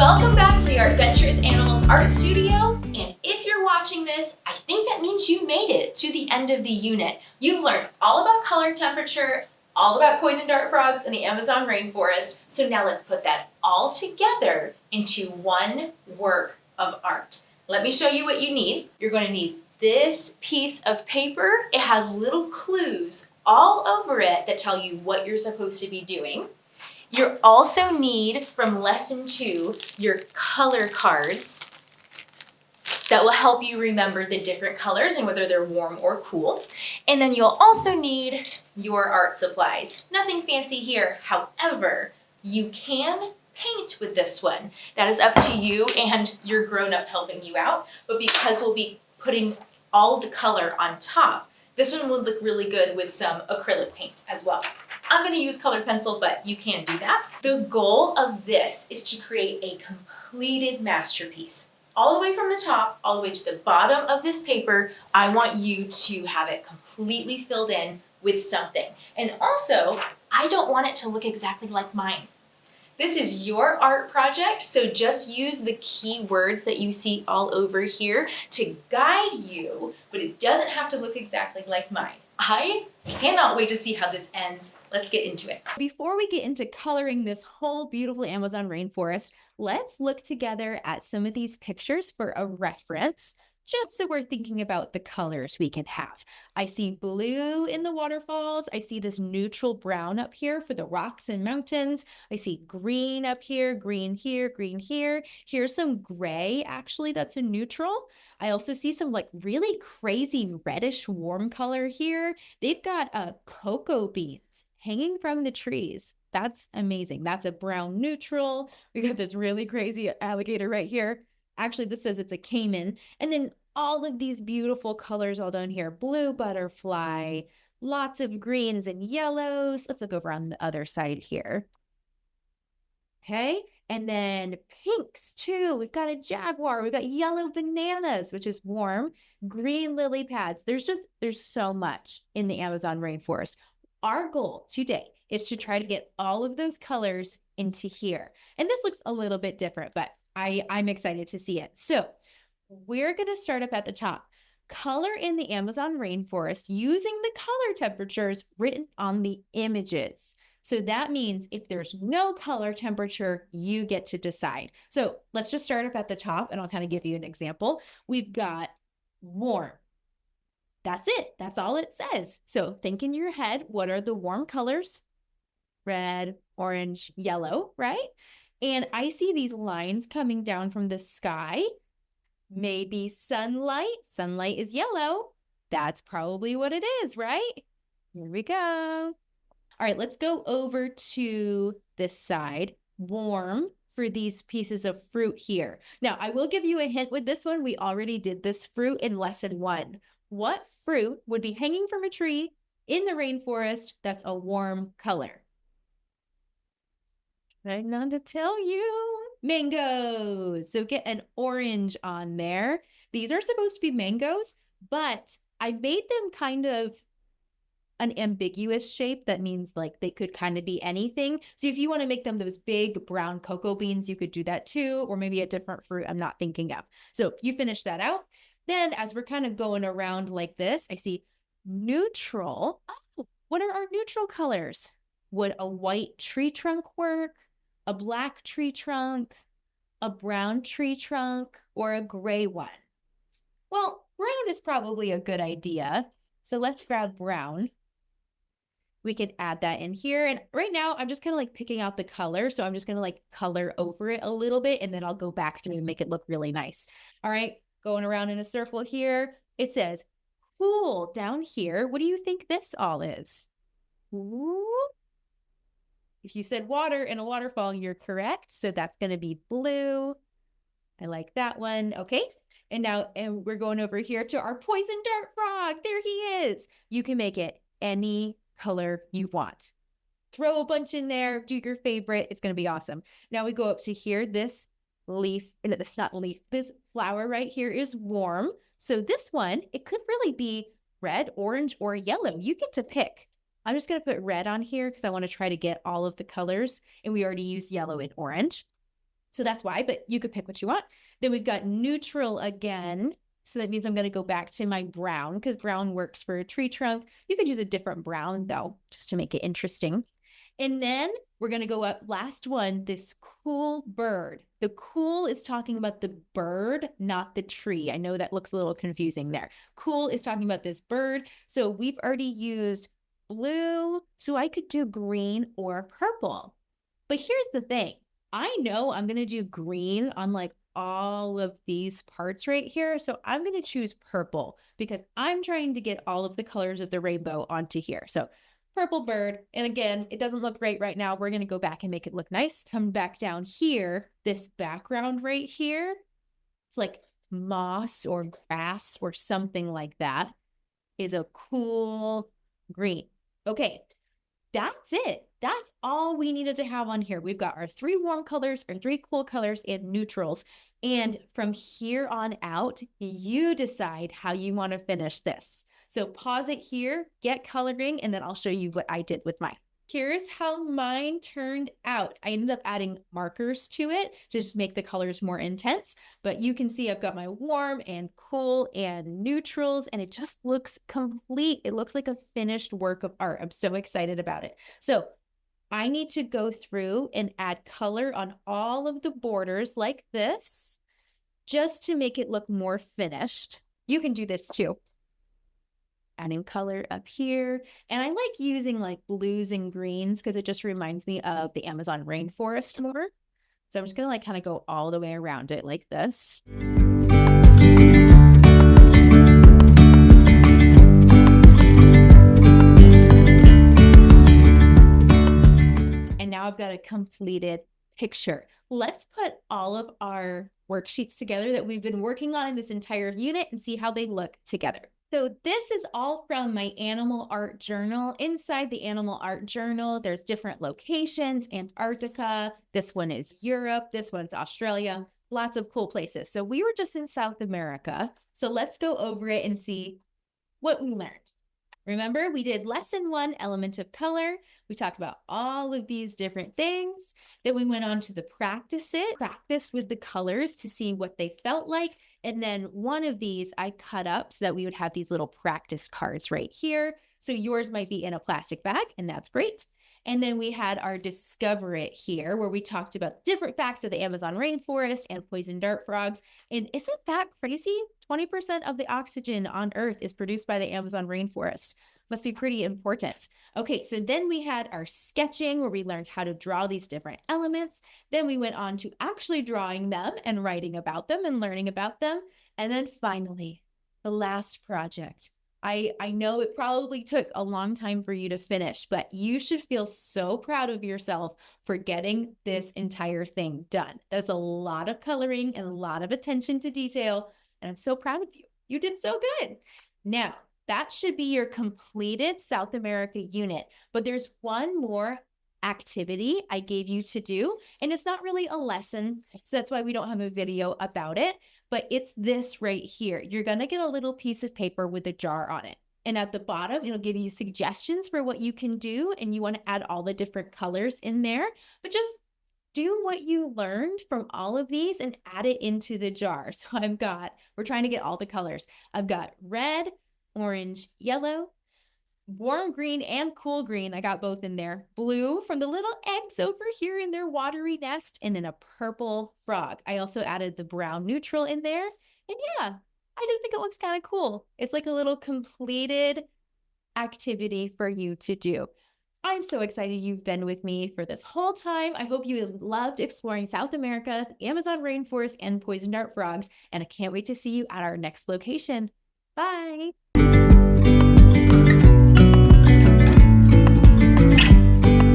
Welcome back to the Adventurous Animals Art Studio, and if you're watching this, I think that means you made it to the end of the unit. You've learned all about color temperature, all about poison dart frogs in the Amazon rainforest, so now let's put that all together into one work of art. Let me show you what you need. You're going to need this piece of paper. It has little clues all over it that tell you what you're supposed to be doing. You also need, from lesson 2, your color cards that will help you remember the different colors and whether they're warm or cool. And then you'll also need your art supplies. Nothing fancy here. However, you can paint with this one. That is up to you and your grown-up helping you out. But because we'll be putting all of the color on top, this one would look really good with some acrylic paint as well. I'm going to use colored pencil, but you can do that. The goal of this is to create a completed masterpiece. All the way from the top, all the way to the bottom of this paper, I want you to have it completely filled in with something. And also, I don't want it to look exactly like mine. This is your art project, so just use the key words that you see all over here to guide you, but it doesn't have to look exactly like mine. I cannot wait to see how this ends. Let's get into it. Before we get into coloring this whole beautiful Amazon rainforest, let's look together at some of these pictures for a reference, just so we're thinking about the colors we can have. I see blue in the waterfalls. I see this neutral brown up here for the rocks and mountains. I see green up here, green here, green here. Here's some gray, actually, that's a neutral. I also see some like really crazy reddish warm color here. They've got cocoa beans hanging from the trees. That's amazing. That's a brown neutral. We got this really crazy alligator right here. Actually, this says it's a caiman. And then all of these beautiful colors all down here. Blue butterfly, lots of greens and yellows. Let's look over on the other side here. Okay, and then pinks too. We've got a jaguar. We've got yellow bananas, which is warm. Green lily pads. There's so much in the Amazon rainforest. Our goal today is to try to get all of those colors into here. And this looks a little bit different, but I'm excited to see it. So we're going to start up at the top. Color in the Amazon rainforest using the color temperatures written on the images. So that means if there's no color temperature, you get to decide. So let's just start up at the top and I'll kind of give you an example. We've got warm. That's it. That's all it says. So think in your head, what are the warm colors? Red, orange, yellow, right? And I see these lines coming down from the sky. Maybe sunlight. Sunlight is yellow. That's probably what it is, right? Here we go. All right, let's go over to this side. Warm for these pieces of fruit here. Now, I will give you a hint with this one. We already did this fruit in lesson 1. What fruit would be hanging from a tree in the rainforest that's a warm color? Right, not to tell you. Mangoes. So get an orange on there. These are supposed to be mangoes, but I made them kind of an ambiguous shape. That means like they could kind of be anything. So if you want to make them those big brown cocoa beans, you could do that too, or maybe a different fruit I'm not thinking of. So you finish that out. Then as we're kind of going around like this, I see neutral. Oh, what are our neutral colors? Would a white tree trunk work? A black tree trunk? A brown tree trunk? Or a gray one? Well, brown is probably a good idea. So let's grab brown. We could add that in here. And right now I'm just kind of like picking out the color. So I'm just going to like color over it a little bit and then I'll go back through and make it look really nice. All right, going around in a circle here. It says cool down here. What do you think this all is? Ooh. If you said water in a waterfall, you're correct. So that's going to be blue. I like that one. Okay. And now we're going over here to our poison dart frog. There he is. You can make it any color you want. Throw a bunch in there. Do your favorite. It's going to be awesome. Now we go up to here. This leaf, and it's not leaf, this flower right here is warm. So this one, it could really be red, orange, or yellow. You get to pick. I'm just going to put red on here because I want to try to get all of the colors. And we already used yellow and orange. So that's why, but you could pick what you want. Then we've got neutral again. So that means I'm going to go back to my brown because brown works for a tree trunk. You could use a different brown though, just to make it interesting. And then we're going to go up last one, this cool bird. The cool is talking about the bird, not the tree. I know that looks a little confusing there. Cool is talking about this bird. So we've already used blue, so I could do green or purple. But here's the thing. I know I'm going to do green on like all of these parts right here. So I'm going to choose purple because I'm trying to get all of the colors of the rainbow onto here. So purple bird. And again, it doesn't look great right now. We're going to go back and make it look nice. Come back down here, this background right here. It's like moss or grass or something like that is a cool green. Okay, that's it. That's all we needed to have on here. We've got our 3 warm colors, our 3 cool colors, and neutrals. And from here on out, you decide how you want to finish this. So pause it here, get coloring, and then I'll show you what I did with mine. Here's how mine turned out. I ended up adding markers to it to just make the colors more intense, but you can see I've got my warm and cool and neutrals, and it just looks complete. It looks like a finished work of art. I'm so excited about it. So I need to go through and add color on all of the borders like this, just to make it look more finished. You can do this too. Adding color up here. And I like using like blues and greens because it just reminds me of the Amazon rainforest more. So I'm just gonna like kind of go all the way around it like this. And now I've got a completed picture. Let's put all of our worksheets together that we've been working on in this entire unit and see how they look together. So this is all from my animal art journal. Inside the animal art journal, there's different locations, Antarctica, this one is Europe, this one's Australia, lots of cool places. So we were just in South America. So let's go over it and see what we learned. Remember, we did lesson 1, element of color. We talked about all of these different things. Then we went on to the practice with the colors to see what they felt like. And then one of these I cut up so that we would have these little practice cards right here. So yours might be in a plastic bag, and that's great. And then we had our Discover It here, where we talked about different facts of the Amazon rainforest and poison dart frogs. And isn't that crazy? 20% of the oxygen on Earth is produced by the Amazon rainforest. Must be pretty important. Okay, so then we had our sketching, where we learned how to draw these different elements. Then we went on to actually drawing them and writing about them and learning about them. And then finally, the last project. I know it probably took a long time for you to finish, but you should feel so proud of yourself for getting this entire thing done. That's a lot of coloring and a lot of attention to detail, and I'm so proud of you. You did so good. Now, that should be your completed South America unit, but there's one more activity I gave you to do, and it's not really a lesson, so that's why we don't have a video about it, but it's this right here. You're gonna get a little piece of paper with a jar on it, and at the bottom it'll give you suggestions for what you can do, and you want to add all the different colors in there, but just do what you learned from all of these and add it into the jar. So we're trying to get all the colors. I've got red, orange, yellow, warm green and cool green. I got both in there. Blue from the little eggs over here in their watery nest, and then a purple frog. I also added the brown neutral in there. And yeah, I do think it looks kind of cool. It's like a little completed activity for you to do. I'm so excited you've been with me for this whole time. I hope you loved exploring South America, the Amazon rainforest, and poison dart frogs. And I can't wait to see you at our next location. Bye.